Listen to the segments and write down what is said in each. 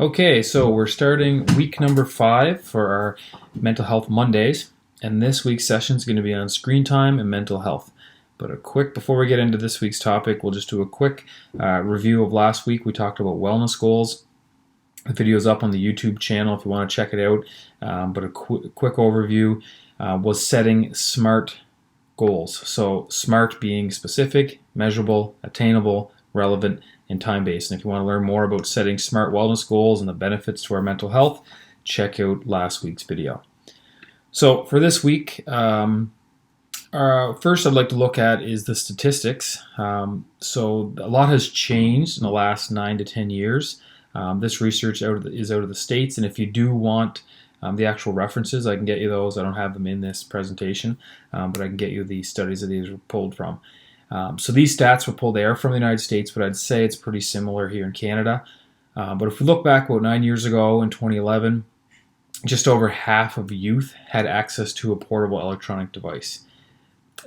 Okay, so we're starting week number 5 for our Mental Health Mondays, and this week's session is going to be on screen time and mental health. But before we get into this week's topic, we'll just do a quick review of last week. We talked about wellness goals. The video is up on the YouTube channel if you want to check it out. But a quick overview was setting SMART goals. So SMART being specific, measurable, attainable, relevant, and time-based. And if you want to learn more about setting SMART wellness goals and the benefits to our mental health, check out last week's video. So for this week, first I'd like to look at is the statistics. So a lot has changed in the last 9 to 10 years. This research is out of the States, and if you do want the actual references, I can get you those. I don't have them in this presentation, but I can get you the studies that these were pulled from. So these stats were pulled there from the United States, but I'd say it's pretty similar here in Canada. But if we look back about 9 years ago in 2011, just over half of youth had access to a portable electronic device.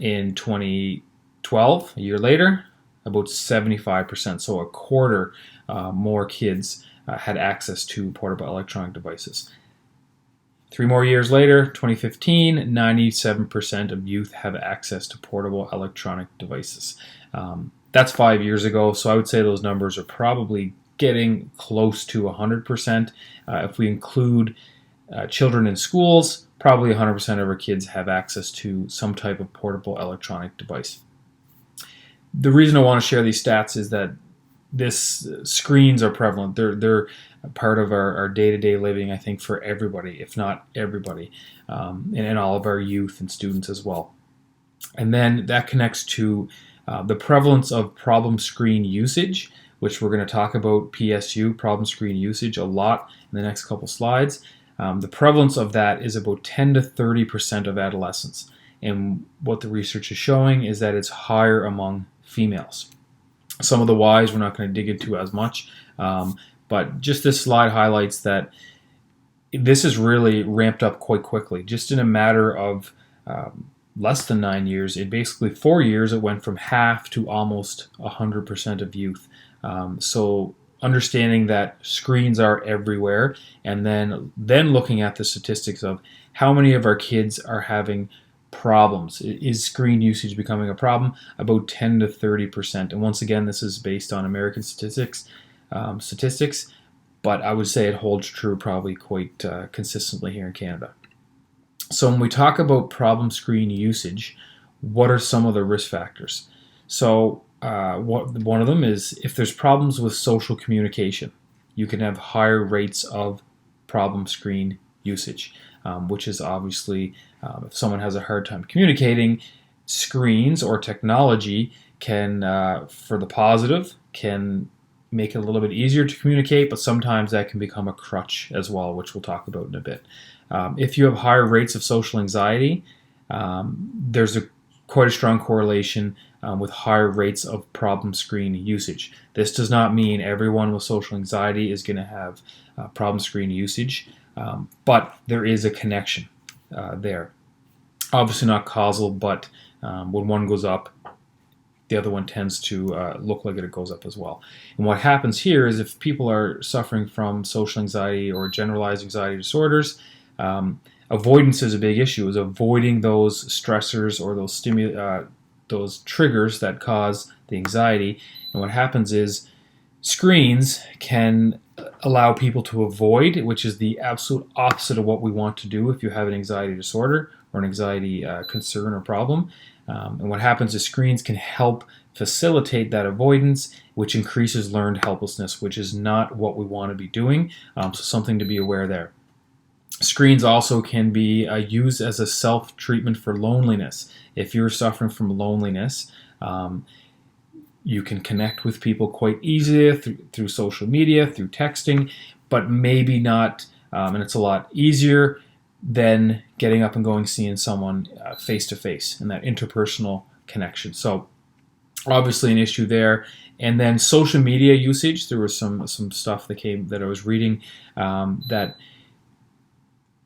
In 2012, a year later, about 75%, so a quarter more kids had access to portable electronic devices. 3 more years later, 2015, 97% of youth have access to portable electronic devices. That's 5 years ago, so I would say those numbers are probably getting close to 100%. If we include children in schools, probably 100% of our kids have access to some type of portable electronic device. The reason I want to share these stats is that screens are prevalent. They're a part of our day-to-day living, I think, for everybody, if not everybody, and all of our youth and students as well. And then that connects to the prevalence of problem screen usage, which we're going to talk about PSU, problem screen usage, a lot in the next couple slides. The prevalence of that is about 10 to 30% of adolescents. And what the research is showing is that it's higher among females. Some of the whys we're not going to dig into as much, but just this slide highlights that this is really ramped up quite quickly. Just in a matter of less than 9 years, in basically 4 years, it went from half to almost 100% of youth. So understanding that screens are everywhere, and then looking at the statistics of how many of our kids are having problems. Is screen usage becoming a problem? About 10 to 30%. And once again, this is based on American statistics, but I would say it holds true probably quite consistently here in Canada. So when we talk about problem screen usage, what are some of the risk factors? So one of them is if there's problems with social communication, you can have higher rates of problem screen usage, which is obviously if someone has a hard time communicating, screens or technology can, for the positive, can make it a little bit easier to communicate, but sometimes that can become a crutch as well, which we'll talk about in a bit. If you have higher rates of social anxiety, there's quite a strong correlation with higher rates of problem screen usage. This does not mean everyone with social anxiety is going to have problem screen usage, but there is a connection there. Obviously not causal, but when one goes up, the other one tends to look like it goes up as well. And what happens here is if people are suffering from social anxiety or generalized anxiety disorders, avoidance is a big issue, is avoiding those stressors or those triggers that cause the anxiety. And what happens is screens can allow people to avoid, which is the absolute opposite of what we want to do if you have an anxiety disorder or an anxiety concern or problem. And what happens is screens can help facilitate that avoidance, which increases learned helplessness, which is not what we want to be doing. So something to be aware there. Screens also can be used as a self-treatment for loneliness. If you're suffering from loneliness, you can connect with people quite easily through social media, through texting, but maybe not, and it's a lot easier than getting up and going seeing someone face-to-face and that interpersonal connection. So obviously an issue there. And then social media usage, there was some stuff that I was reading that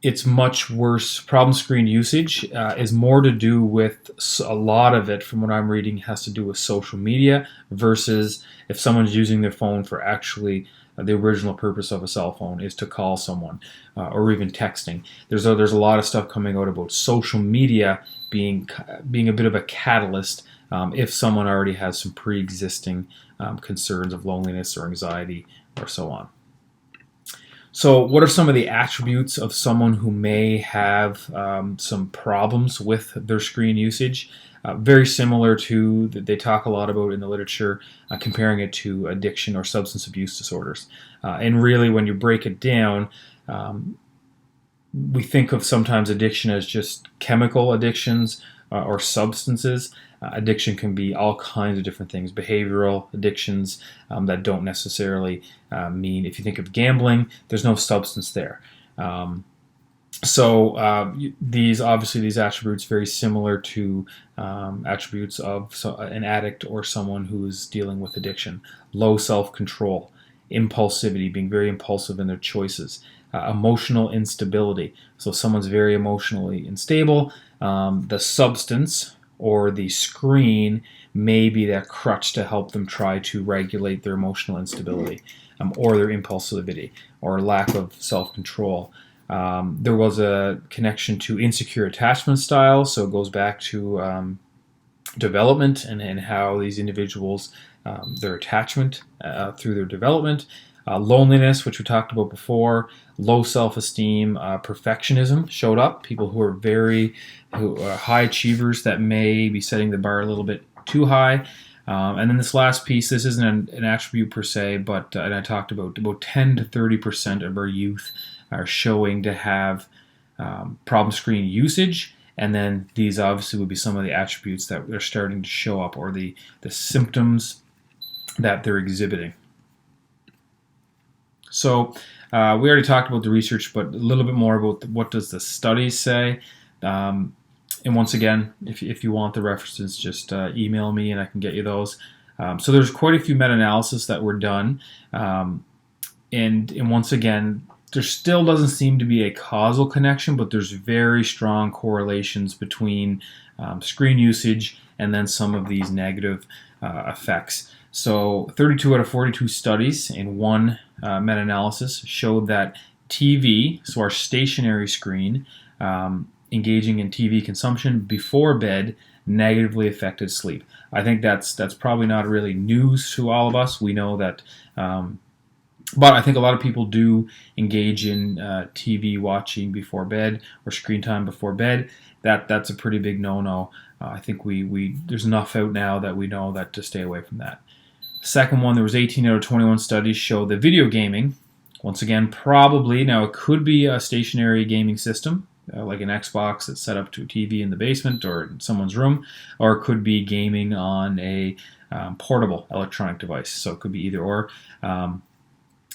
it's much worse. Problem screen usage is more to do with, a lot of it from what I'm reading has to do with social media versus if someone's using their phone for actually the original purpose of a cell phone is to call someone, or even texting. There's a lot of stuff coming out about social media being a bit of a catalyst if someone already has some pre-existing concerns of loneliness or anxiety or so on. So what are some of the attributes of someone who may have some problems with their screen usage? Very similar to that they talk a lot about in the literature, comparing it to addiction or substance abuse disorders. And really, when you break it down, we think of sometimes addiction as just chemical addictions or substances. Addiction can be all kinds of different things, behavioral addictions that don't necessarily mean, if you think of gambling, there's no substance there. These attributes very similar to attributes of an addict or someone who is dealing with addiction. Low self-control, impulsivity, being very impulsive in their choices, emotional instability. So someone's very emotionally unstable. The substance or the screen may be that crutch to help them try to regulate their emotional instability or their impulsivity or lack of self-control. There was a connection to insecure attachment styles, so it goes back to development and how these individuals, their attachment through their development. Loneliness, which we talked about before, low self-esteem, perfectionism showed up. People who are high achievers that may be setting the bar a little bit too high. And then this last piece, this isn't an attribute per se, but and I talked about 10 to 30% of our youth are showing to have problem screen usage. And then these obviously would be some of the attributes that are starting to show up, or the symptoms that they're exhibiting. So we already talked about the research, but a little bit more about what does the studies say. And once again, if you want the references, just email me and I can get you those. So there's quite a few meta-analyses that were done. And once again, there still doesn't seem to be a causal connection, but there's very strong correlations between screen usage and then some of these negative effects. So 32 out of 42 studies in one meta-analysis showed that TV, so our stationary screen, engaging in TV consumption before bed negatively affected sleep. I think that's probably not really news to all of us. We know that, but I think a lot of people do engage in TV watching before bed or screen time before bed. That's a pretty big no-no. I think there's enough out now that we know that to stay away from that. Second one, there was 18 out of 21 studies show that video gaming, once again, probably, now it could be a stationary gaming system, like an Xbox that's set up to a TV in the basement or in someone's room, or it could be gaming on a portable electronic device. So it could be either or. But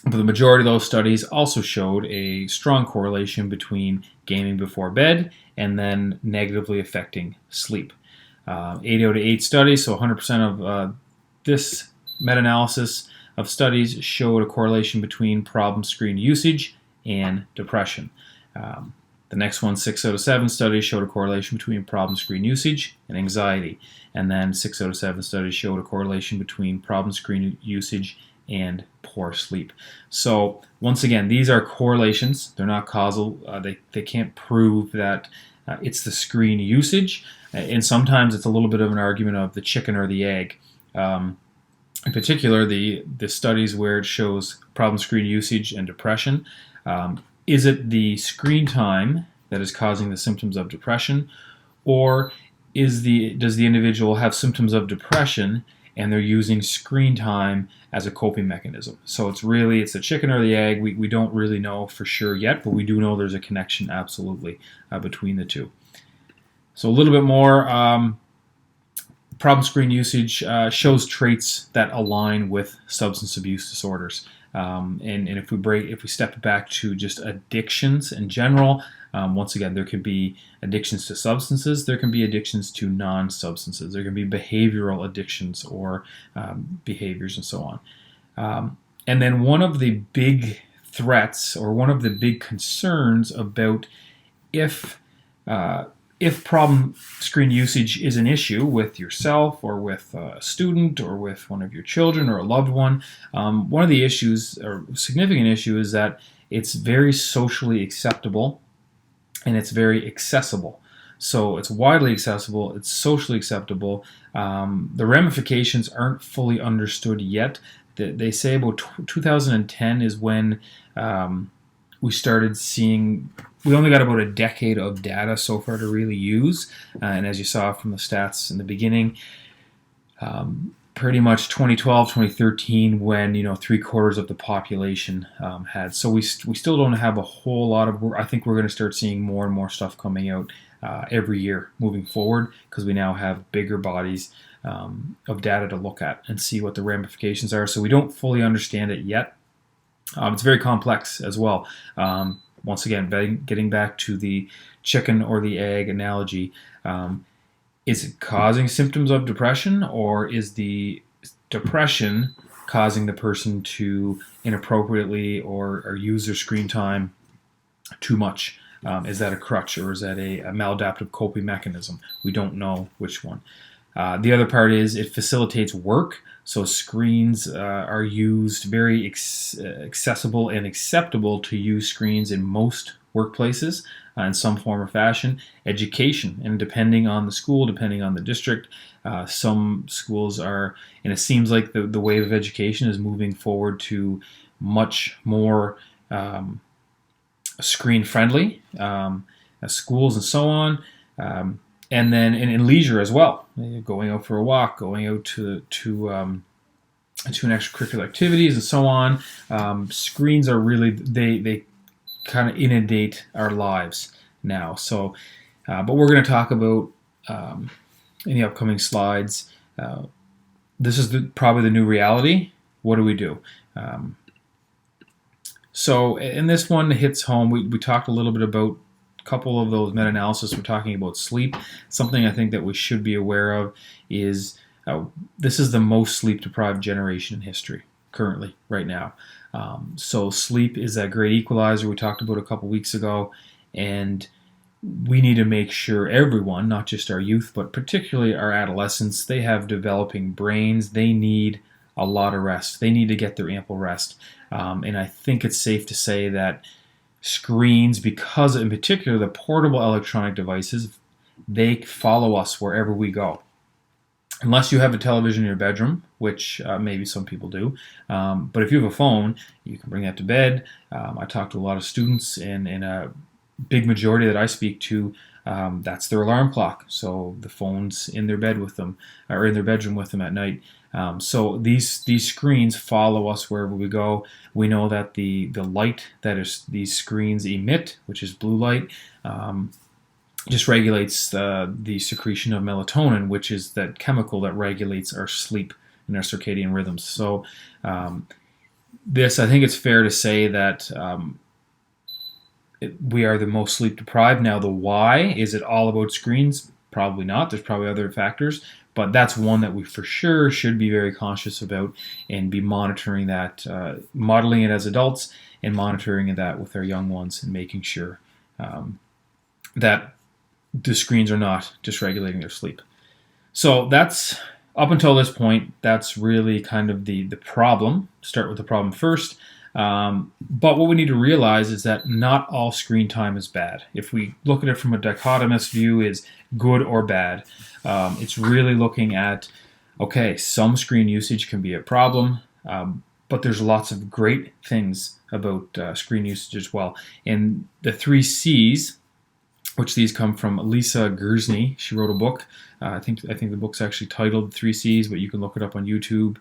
the majority of those studies also showed a strong correlation between gaming before bed and then negatively affecting sleep. 8 out of 8 studies, so 100% of this meta-analysis of studies showed a correlation between problem screen usage and depression. The next one, 6 out of 7 studies showed a correlation between problem screen usage and anxiety. And then 6 out of 7 studies showed a correlation between problem screen usage and poor sleep. So once again, these are correlations. They're not causal. They can't prove that it's the screen usage. And sometimes it's a little bit of an argument of the chicken or the egg. In particular, the studies where it shows problem screen usage and depression. Is it the screen time that is causing the symptoms of depression, or does the individual have symptoms of depression and they're using screen time as a coping mechanism? So it's the chicken or the egg. We don't really know for sure yet, but we do know there's a connection absolutely between the two. So a little bit more. Problem screen usage shows traits that align with substance abuse disorders. And if we step back to just addictions in general, once again, there can be addictions to substances, there can be addictions to non-substances, there can be behavioral addictions or behaviors and so on. And then one of the big threats or one of the big concerns about if if problem screen usage is an issue with yourself or with a student or with one of your children or a loved one, one of the issues or significant issue is that it's very socially acceptable and it's very accessible. So it's widely accessible, it's socially acceptable. The ramifications aren't fully understood yet. They say about 2010 is when we started seeing, we only got about a decade of data so far to really use. And as you saw from the stats in the beginning, pretty much 2012, 2013 when, 3/4 of the population had. So we still don't have a whole lot of work. I think we're going to start seeing more and more stuff coming out every year moving forward because we now have bigger bodies of data to look at and see what the ramifications are. So we don't fully understand it yet. It's very complex as well. Once again, getting back to the chicken or the egg analogy, is it causing symptoms of depression, or is the depression causing the person to inappropriately or use their screen time too much? Is that a crutch, or is that a maladaptive coping mechanism? We don't know which one. The other part is it facilitates work. So screens are used very accessible and acceptable to use screens in most workplaces in some form or fashion. Education, and depending on the school, depending on the district, some schools are, and it seems like the wave of education is moving forward to much more screen friendly schools and so on. And then in leisure as well, going out for a walk, going out to an extracurricular activities and so on. Screens are really, they kind of inundate our lives now. So, but we're going to talk about in the upcoming slides. This is probably the new reality. What do we do? So in this one hits home. We talked a little bit about couple of those meta-analysis. We're talking about sleep. Something I think that we should be aware of is this is the most sleep-deprived generation in history currently, right now. So sleep is that great equalizer we talked about a couple weeks ago, and we need to make sure everyone, not just our youth, but particularly our adolescents, they have developing brains. They need a lot of rest. They need to get their ample rest. And I think it's safe to say that screens, because in particular the portable electronic devices, they follow us wherever we go. Unless you have a television in your bedroom, which maybe some people do. But if you have a phone, you can bring that to bed. I talk to a lot of students, and a big majority that I speak to, that's their alarm clock. So the phone's in their bed with them, or in their bedroom with them at night. So these screens follow us wherever we go. We know that the light that these screens emit, which is blue light, just regulates the secretion of melatonin, which is that chemical that regulates our sleep and our circadian rhythms. So I think it's fair to say that we are the most sleep deprived. Now, the why, is it all about screens? Probably not. There's probably other factors, but that's one that we for sure should be very conscious about and be monitoring that, modeling it as adults and monitoring that with our young ones, and making sure that the screens are not dysregulating their sleep. So that's, up until this point, that's really kind of the problem. Start with the problem first. But what we need to realize is that not all screen time is bad. If we look at it from a dichotomous view, is good or bad, it's really looking at, okay, some screen usage can be a problem, but there's lots of great things about screen usage as well. And the 3 C's, which these come from Lisa Gersney. She wrote a book. I think the book's actually titled 3 C's, but you can look it up on YouTube.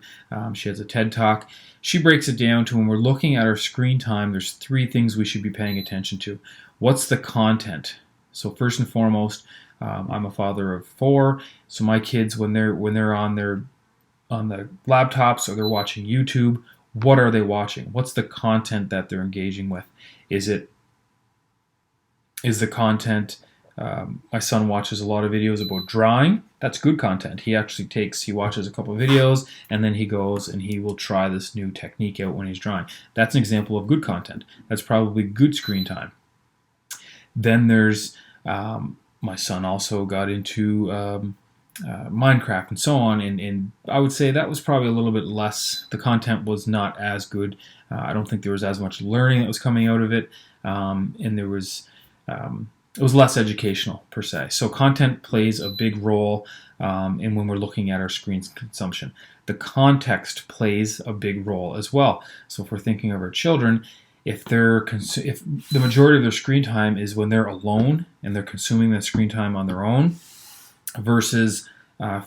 She has a TED Talk. She breaks it down to, when we're looking at our screen time, there's 3 things we should be paying attention to. What's the content? So first and foremost, I'm a father of 4, so my kids, when they're on the laptops or they're watching YouTube, what are they watching? What's the content that they're engaging with? Is the content, my son watches a lot of videos about drawing. That's good content. He watches a couple of videos, and then he goes and he will try this new technique out when he's drawing. That's an example of good content. That's probably good screen time. Then there's My son also got into Minecraft and so on, and I would say that was probably a little bit less. The content was not as good. I don't think there was as much learning that was coming out of it, and there was it was less educational per se. So content plays a big role in when we're looking at our screen consumption. The context plays a big role as well. So if we're thinking of our children, if the majority of their screen time is when they're alone and they're consuming that screen time on their own versus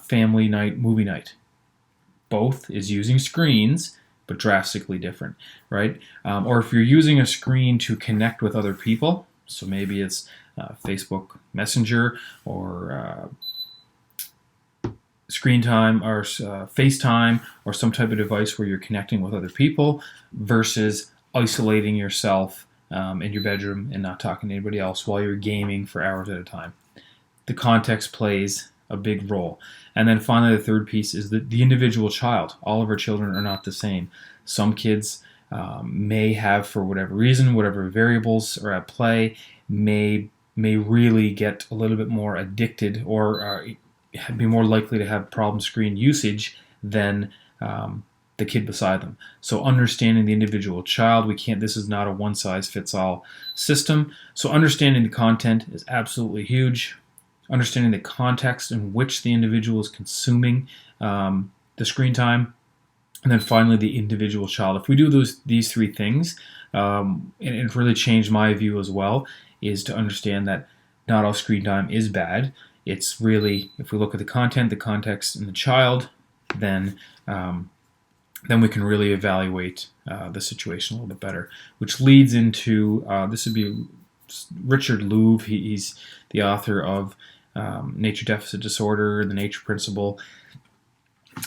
family night, movie night, both is using screens, but drastically different, right? Or if you're using a screen to connect with other people, so maybe it's Facebook Messenger or screen time or FaceTime or some type of device where you're connecting with other people versus isolating yourself in your bedroom and not talking to anybody else while you're gaming for hours at a time. The context plays a big role. And then finally, the third piece is the individual child. All of our children are not the same. Some kids may have, for whatever reason, whatever variables are at play, may really get a little bit more addicted or be more likely to have problem screen usage than the kid beside them. So understanding the individual child, this is not a one-size-fits-all system. So understanding the content is absolutely huge. Understanding the context in which the individual is consuming the screen time. And then finally, the individual child. If we do these three things, and it really changed my view as well, is to understand that not all screen time is bad. It's really, if we look at the content, the context, and the child, then we can really evaluate the situation a little bit better. Which leads into, this would be Richard Louv. He's the author of Nature Deficit Disorder, the Nature Principle,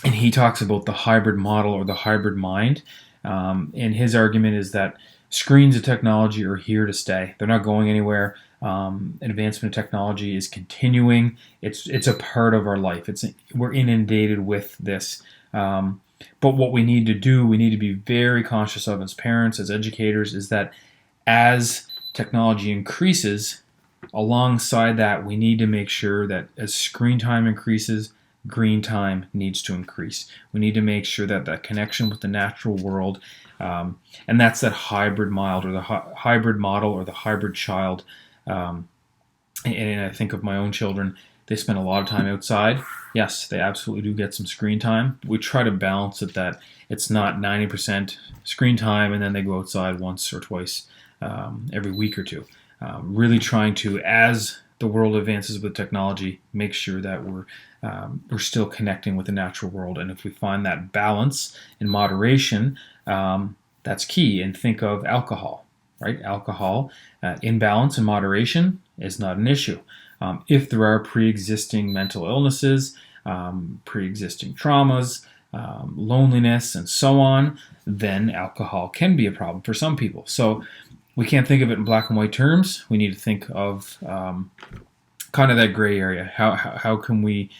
and he talks about the hybrid model or the hybrid mind. And his argument is that screens and technology are here to stay. They're not going anywhere. Advancement of technology is continuing. It's a part of our life. We're inundated with this. But what we need to do, we need to be very conscious of as parents, as educators, is that as technology increases, alongside that, we need to make sure that as screen time increases, green time needs to increase. We need to make sure that that connection with the natural world, and that's that hybrid model or the hybrid model or the hybrid child. And I think of my own children, they spend a lot of time outside. Yes, they absolutely do get some screen time. We try to balance it that it's not 90% screen time and then they go outside once or twice every week or two. Really trying to, as the world advances with technology, make sure that we're still connecting with the natural world. And if we find that balance in moderation, that's key. And think of alcohol, right? Alcohol in balance and moderation is not an issue. If there are pre-existing mental illnesses, pre-existing traumas, loneliness, and so on, then alcohol can be a problem for some people. So we can't think of it in black and white terms. We need to think of kind of that gray area. How can we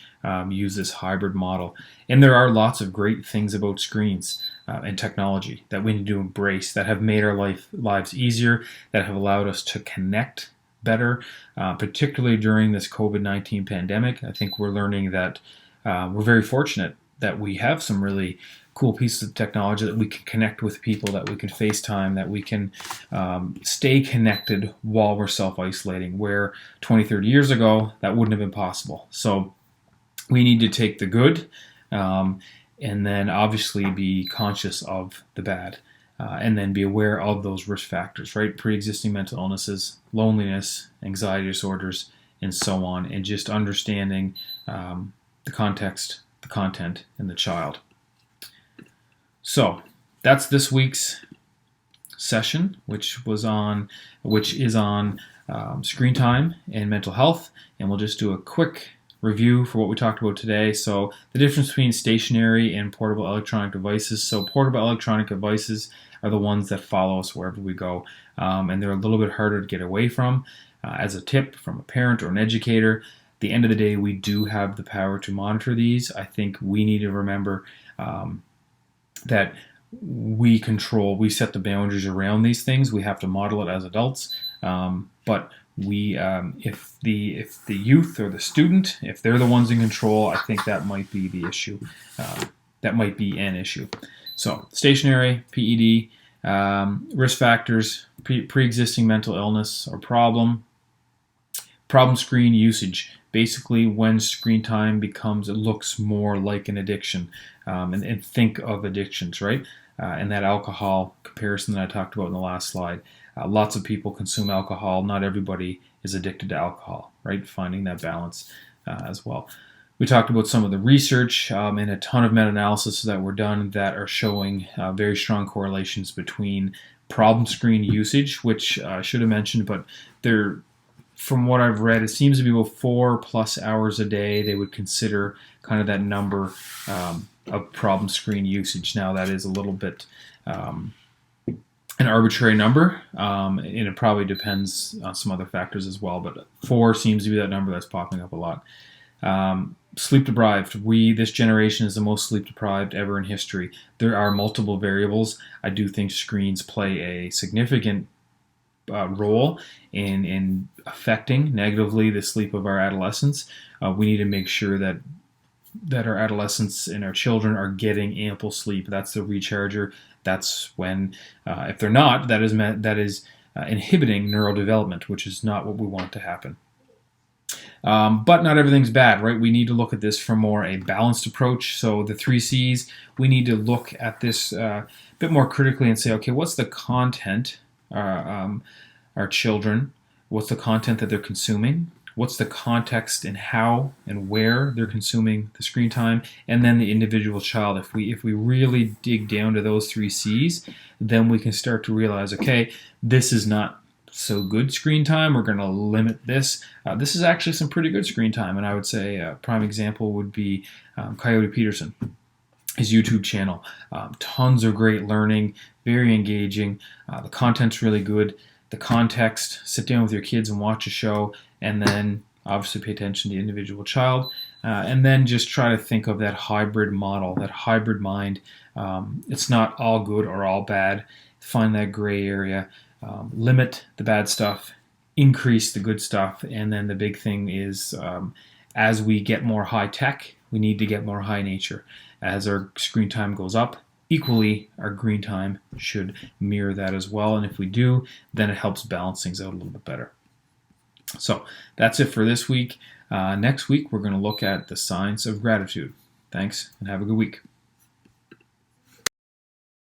use this hybrid model? And there are lots of great things about screens and technology that we need to embrace, that have made our lives easier, that have allowed us to connect better, particularly during this COVID-19 pandemic. I think we're learning that we're very fortunate that we have some really cool pieces of technology that we can connect with people, that we can FaceTime, that we can stay connected while we're self-isolating, where 20, 30 years ago, that wouldn't have been possible. So we need to take the good and then obviously be conscious of the bad. And then be aware of those risk factors, right? Pre-existing mental illnesses, loneliness, anxiety disorders, and so on. And just understanding the context, the content, and the child. So that's this week's session, which is on screen time and mental health. And we'll just do a quick review for what we talked about today. So the difference between stationary and portable electronic devices. So portable electronic devices are the ones that follow us wherever we go, and they're a little bit harder to get away from. As a tip from a parent or an educator, at the end of the day, we do have the power to monitor these. I think we need to remember that we set the boundaries around these things. We have to model it as adults, but if the youth or the student, if they're the ones in control, I think that might be the issue. That might be an issue. So stationary, PED, risk factors, pre-existing mental illness or problem screen usage. Basically, when screen time it looks more like an addiction, and think of addictions, right? And that alcohol comparison that I talked about in the last slide. Lots of people consume alcohol. Not everybody is addicted to alcohol, right? Finding that balance as well. We talked about some of the research and a ton of meta-analysis that were done that are showing very strong correlations between problem screen usage, which I should have mentioned, but from what I've read, it seems to be about 4+ hours a day they would consider kind of that number of problem screen usage. Now that is a little bit an arbitrary number, and it probably depends on some other factors as well, but 4 seems to be that number that's popping up a lot. Sleep deprived. This generation is the most sleep deprived ever in history. There are multiple variables. I do think screens play a significant role in affecting negatively the sleep of our adolescents. We need to make sure that our adolescents and our children are getting ample sleep. That's the recharger. That's when, if they're not, that is inhibiting neurodevelopment, which is not what we want to happen. But not everything's bad, right? We need to look at this from more a balanced approach. So the 3 C's, we need to look at this a bit more critically and say, okay, what's the content, our children, what's the content that they're consuming? What's the context and how and where they're consuming the screen time? And then the individual child. If we really dig down to those 3 C's, then we can start to realize, okay, this is not so good screen time. We're going to limit this. This is actually some pretty good screen time, and I would say a prime example would be Coyote Peterson, his YouTube channel. Tons of great learning, very engaging. The content's really good. The context, sit down with your kids and watch a show, and then obviously pay attention to the individual child, and then just try to think of that hybrid model, that hybrid mind. It's not all good or all bad. Find that gray area. Limit the bad stuff, increase the good stuff, and then the big thing is as we get more high tech, we need to get more high nature. As our screen time goes up, equally our green time should mirror that as well, and if we do, then it helps balance things out a little bit better. So that's it for this week. Next week, we're going to look at the science of gratitude. Thanks, and have a good week.